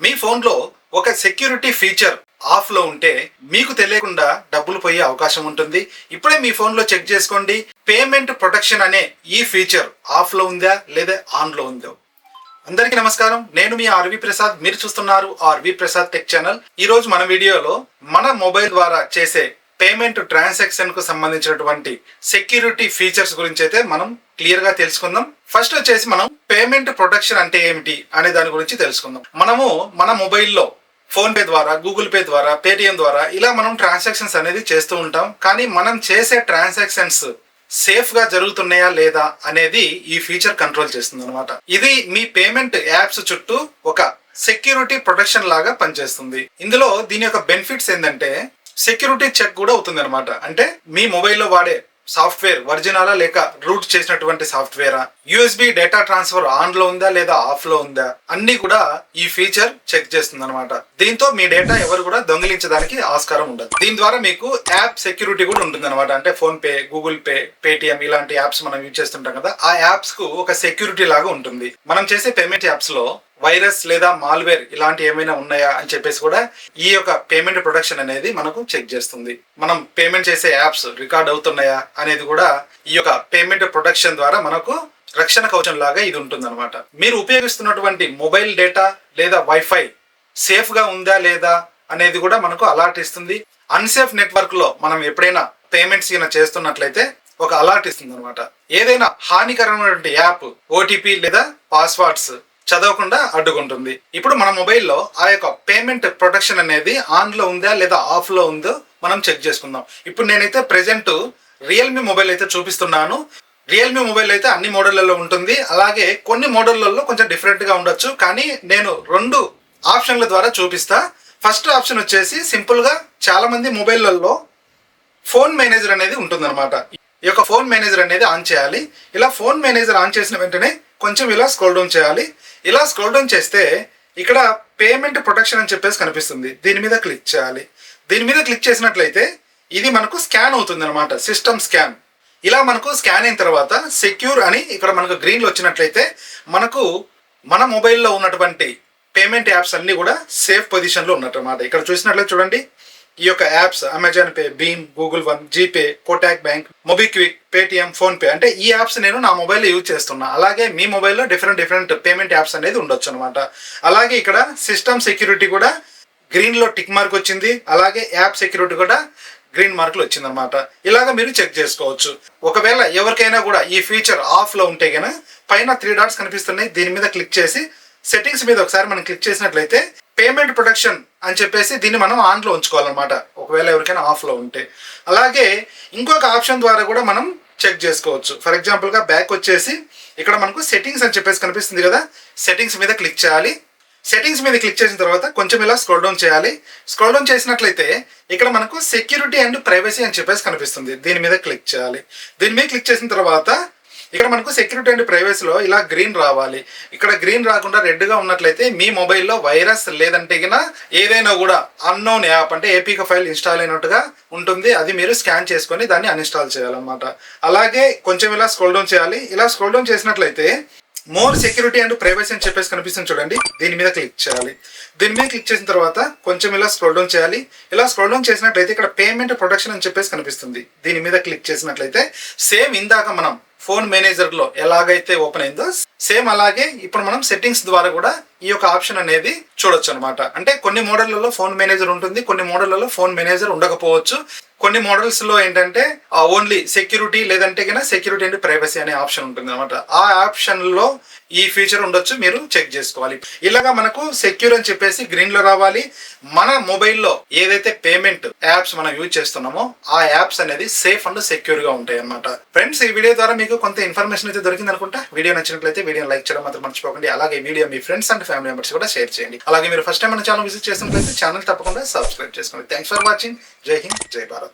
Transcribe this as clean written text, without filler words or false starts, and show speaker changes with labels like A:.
A: మీ ఫోన్లో ఒక security feature of లో ఉంటే మీకు తెలియకుండా డబ్బులు పోయే అవకాశం ఉంటుంది. ఇప్పుడే మీ ఫోన్ లో చెక్ చేసుకోండి, పేమెంట్ ప్రొటెక్షన్ అనే ఈ ఫీచర్ ఆఫ్ లో ఉందా లేదా ఆన్ లో ఉందో. అందరికీ నమస్కారం, నేను మీ ఆర్వి ప్రసాద్. మీరు చూస్తున్నారు ఆర్వి ప్రసాద్ టెక్ ఛానల్. ఈ రోజు మన వీడియోలో మన మొబైల్ ద్వారా చేసే పేమెంట్ ట్రాన్సాక్షన్ కు సంబంధించినటువంటి సెక్యూరిటీ ఫీచర్స్ గురించి అయితే మనం క్లియర్ గా తెలుసుకుందాం. ఫస్ట్ వచ్చేసి మనం పేమెంట్ ప్రొటెక్షన్ అంటే ఏమిటి అనే దాని గురించి తెలుసుకుందాం. మనము మన మొబైల్లో ఫోన్ పే ద్వారా, గూగుల్ పే ద్వారా, పేటిఎం ద్వారా ఇలా మనం ట్రాన్సాక్షన్స్ అనేది చేస్తూ ఉంటాం. కానీ మనం చేసే ట్రాన్సాక్షన్స్ సేఫ్ గా జరుగుతున్నాయా లేదా అనేది ఈ ఫీచర్ కంట్రోల్ చేస్తుంది అనమాట. ఇది మీ పేమెంట్ యాప్స్ చుట్టూ ఒక సెక్యూరిటీ ప్రొటెక్షన్ లాగా పనిచేస్తుంది. ఇందులో దీని యొక్క బెనిఫిట్స్ ఏంటంటే సెక్యూరిటీ చెక్ కూడా అవుతుంది అనమాట. అంటే మీ మొబైల్లో వాడే సాఫ్ట్వేర్ ఒరిజినలా లేక రూట్ చేసినటువంటి సాఫ్ట్వేరా, యూఎస్బి డేటా ట్రాన్స్ఫర్ ఆన్ లో ఉందా లేదా ఆఫ్ లో ఉందా అన్ని కూడా ఈ ఫీచర్ చెక్ చేస్తుంది అనమాట. దీంతో మీ డేటా ఎవరు కూడా దొంగిలించడానికి ఆస్కారం ఉండదు. దీని ద్వారా మీకు యాప్ సెక్యూరిటీ కూడా ఉంటుంది అనమాట. అంటే phone pay, Google pay, Paytm ఇలాంటి యాప్స్ మనం యూజ్ చేస్తుంటాం కదా, ఆ యాప్స్ కు ఒక సెక్యూరిటీ లాగా ఉంటుంది. మనం చేసే పేమెంట్ యాప్స్ లో వైరస్ లేదా మాల్వేర్ ఇలాంటి ఏమైనా ఉన్నాయా అని చెప్పేసి కూడా ఈ యొక్క పేమెంట్ ప్రొటెక్షన్ అనేది మనకు చెక్ చేస్తుంది. మనం పేమెంట్ చేసే యాప్స్ రికార్డ్ అవుతున్నాయా అనేది కూడా ఈ యొక్క పేమెంట్ ప్రొటెక్షన్ ద్వారా మనకు రక్షణ కవచం లాగా ఇది ఉంటుంది అనమాట. మీరు ఉపయోగిస్తున్నటువంటి మొబైల్ డేటా లేదా వైఫై సేఫ్ గా ఉందా లేదా అనేది కూడా మనకు అలర్ట్ ఇస్తుంది. అన్సేఫ్ నెట్వర్క్ లో మనం ఎప్పుడైనా పేమెంట్స్ చేస్తున్నట్లయితే ఒక అలర్ట్ ఇస్తుంది అనమాట. ఏదైనా హానికరమైనటువంటి యాప్ ఓటీపీ లేదా పాస్వర్డ్స్ చదవకుండా అడ్డుకుంటుంది. ఇప్పుడు మన మొబైల్లో ఆ యొక్క పేమెంట్ ప్రొటెక్షన్ అనేది ఆన్ లో ఉందా లేదా ఆఫ్ లో ఉందో మనం చెక్ చేసుకుందాం. ఇప్పుడు నేనైతే ప్రెసెంట్ రియల్మీ మొబైల్ అయితే చూపిస్తున్నాను. రియల్మీ మొబైల్ అయితే అన్ని మోడళ్లలో ఉంటుంది. అలాగే కొన్ని మోడళ్లలో కొంచెం డిఫరెంట్ గా ఉండొచ్చు. కానీ నేను 2 ఆప్షన్ల ద్వారా చూపిస్తా. ఫస్ట్ ఆప్షన్ వచ్చేసి సింపుల్ గా చాలా మంది మొబైల్లలో ఫోన్ మేనేజర్ అనేది ఉంటుంది అనమాట. ఈ యొక్క ఫోన్ మేనేజర్ అనేది ఆన్ చేయాలి. ఇలా ఫోన్ మేనేజర్ ఆన్ చేసిన వెంటనే కొంచెం ఇలా స్క్రోల్ డౌన్ చేయాలి. ఇలా స్క్రోల్ డౌన్ చేస్తే ఇక్కడ పేమెంట్ ప్రొటెక్షన్ అని చెప్పేసి కనిపిస్తుంది. దీని మీద క్లిక్ చేయాలి. దీని మీద క్లిక్ చేసినట్లయితే ఇది మనకు స్కాన్ అవుతుంది అనమాట, సిస్టమ్ స్కాన్. ఇలా మనకు స్కాన్ అయిన తర్వాత సెక్యూర్ అని ఇక్కడ మనకు గ్రీన్ లో వచ్చినట్లయితే మనకు మన మొబైల్లో ఉన్నటువంటి పేమెంట్ యాప్స్ అన్ని కూడా సేఫ్ పొజిషన్ లో ఉన్నట్టు అనమాట. ఇక్కడ చూసినట్లయితే చూడండి, ఈ యొక్క యాప్స్ అమెజాన్ పే, భీమ్, Google One, GPay, Kotak bank, MobiKwik, Paytm, PhonePe అంటే ఈ యాప్స్ నేను నా మొబైల్లో యూజ్ చేస్తున్నా. అలాగే మీ మొబైల్లో డిఫరెంట్ పేమెంట్ యాప్స్ అనేది ఉండొచ్చు అనమాట. అలాగే ఇక్కడ సిస్టమ్ సెక్యూరిటీ కూడా గ్రీన్ లో టిక్ మార్క్ వచ్చింది. అలాగే యాప్ సెక్యూరిటీ కూడా గ్రీన్ మార్క్ లో వచ్చింది అనమాట. ఇలాగ మీరు చెక్ చేసుకోవచ్చు. ఒకవేళ ఎవరికైనా కూడా ఈ ఫీచర్ ఆఫ్ లో ఉంటే గన పైన 3 డాట్స్ కనిపిస్తున్నాయి. దీని మీద క్లిక్ చేసి సెట్టింగ్స్ మీద ఒకసారి మనం క్లిక్ చేసినట్లయితే పేమెంట్ ప్రొటెక్షన్ అని చెప్పేసి దీన్ని మనం ఆన్ లో ఉంచుకోవాలన్నమాట, ఒకవేళ ఎవరికైనా ఆఫ్ లో ఉంటే. అలాగే ఇంకొక ఆప్షన్ ద్వారా కూడా మనం చెక్ చేసుకోవచ్చు. ఫర్ ఎగ్జాంపుల్ గా బ్యాక్ వచ్చేసి ఇక్కడ మనకు సెట్టింగ్స్ అని చెప్పేసి కనిపిస్తుంది కదా, సెట్టింగ్స్ మీద క్లిక్ చేయాలి. సెట్టింగ్స్ మీద క్లిక్ చేసిన తర్వాత కొంచెం ఇలా స్క్రోల్ డౌన్ చేయాలి. స్క్రోల్ డౌన్ చేసినట్లయితే ఇక్కడ మనకు సెక్యూరిటీ అండ్ ప్రైవసీ అని చెప్పేసి కనిపిస్తుంది. దీని మీద క్లిక్ చేయాలి. దీని మీద క్లిక్ చేసిన తర్వాత ఇక్కడ మనకు సెక్యూరిటీ అండ్ ప్రైవసీలో ఇలా గ్రీన్ రావాలి. ఇక్కడ గ్రీన్ రాకుండా రెడ్ గా ఉన్నట్లయితే మీ మొబైల్లో వైరస్ లేదంటే ఏదైనా కూడా అన్నోన్ యాప్ అంటే ఏపీకే ఫైల్ ఇన్స్టాల్ అయినట్టుగా ఉంటుంది. అది మీరు స్కాన్ చేసుకొని దాన్ని అన్ఇన్స్టాల్ చేయాలన్నమాట. అలాగే కొంచెం ఇలా స్క్రోల్ డౌన్ చేయాలి. ఇలా స్క్రోల్ డౌన్ చేసినట్లయితే మోర్ సెక్యూరిటీ అండ్ ప్రైవసీ అని చెప్పేసి కనిపిస్తుంది చూడండి, దీని మీద క్లిక్ చేయాలి. దీని మీద క్లిక్ చేసిన తర్వాత కొంచెం ఇలా స్క్రోల్ డౌన్ చేయాలి. ఇలా స్క్రోల్ డౌన్ చేసినట్లయితే ఇక్కడ పేమెంట్ ప్రొటెక్షన్ అని చెప్పేసి కనిపిస్తుంది. దీని మీద క్లిక్ చేసినట్లయితే సేమ్ ఇందాక మనం ఫోన్ మేనేజర్ లో ఎలాగైతే ఓపెన్ అయిందో సేమ్ అలాగే ఇప్పుడు మనం సెట్టింగ్స్ ద్వారా కూడా ఈ యొక్క ఆప్షన్ అనేది చూడొచ్చు అనమాట. అంటే కొన్ని మోడళ్లలో ఫోన్ మేనేజర్ ఉంటుంది, కొన్ని మోడళ్లలో ఫోన్ మేనేజర్ ఉండకపోవచ్చు. కొన్ని మోడల్స్ లో ఏంటంటే ఓన్లీ సెక్యూరిటీ లేదంటే సెక్యూరిటీ అండ్ ప్రైవసీ అనే ఆప్షన్ ఉంటుంది అనమాట. ఆ ఆప్షన్ లో ఈ ఫీచర్ ఉండొచ్చు, మీరు చెక్ చేసుకోవాలి. ఇలాగా మనకు సెక్యూర్ అని చెప్పేసి గ్రీన్ లో రావాలి. మన మొబైల్లో ఏదైతే పేమెంట్ యాప్స్ మనం యూజ్ చేస్తున్నామో ఆ యాప్స్ అనేది సేఫ్ అండ్ సెక్యూర్ గా ఉంటాయి అనమాట. ఫ్రెండ్స్, ఈ వీడియో ద్వారా మీకు కొంత ఇన్ఫర్మేషన్ అయితే దొరికింది అనుకుంటా. వీడియో నచ్చినట్లయితే వీడియోని లైక్ చేయడం మాత్రం మర్చిపోకండి. అలాగే video me friends and family members కూడా షేర్ చేయండి. అలాగే మీరు ఫస్ట్ టైం మన ఛానల్ విజిట్ చేసినట్లయితే ఛానల్ తప్పకుండా సబ్స్క్రైబ్ చేసుకోండి. Thanks for watching. జై హింద్, జై భారత్.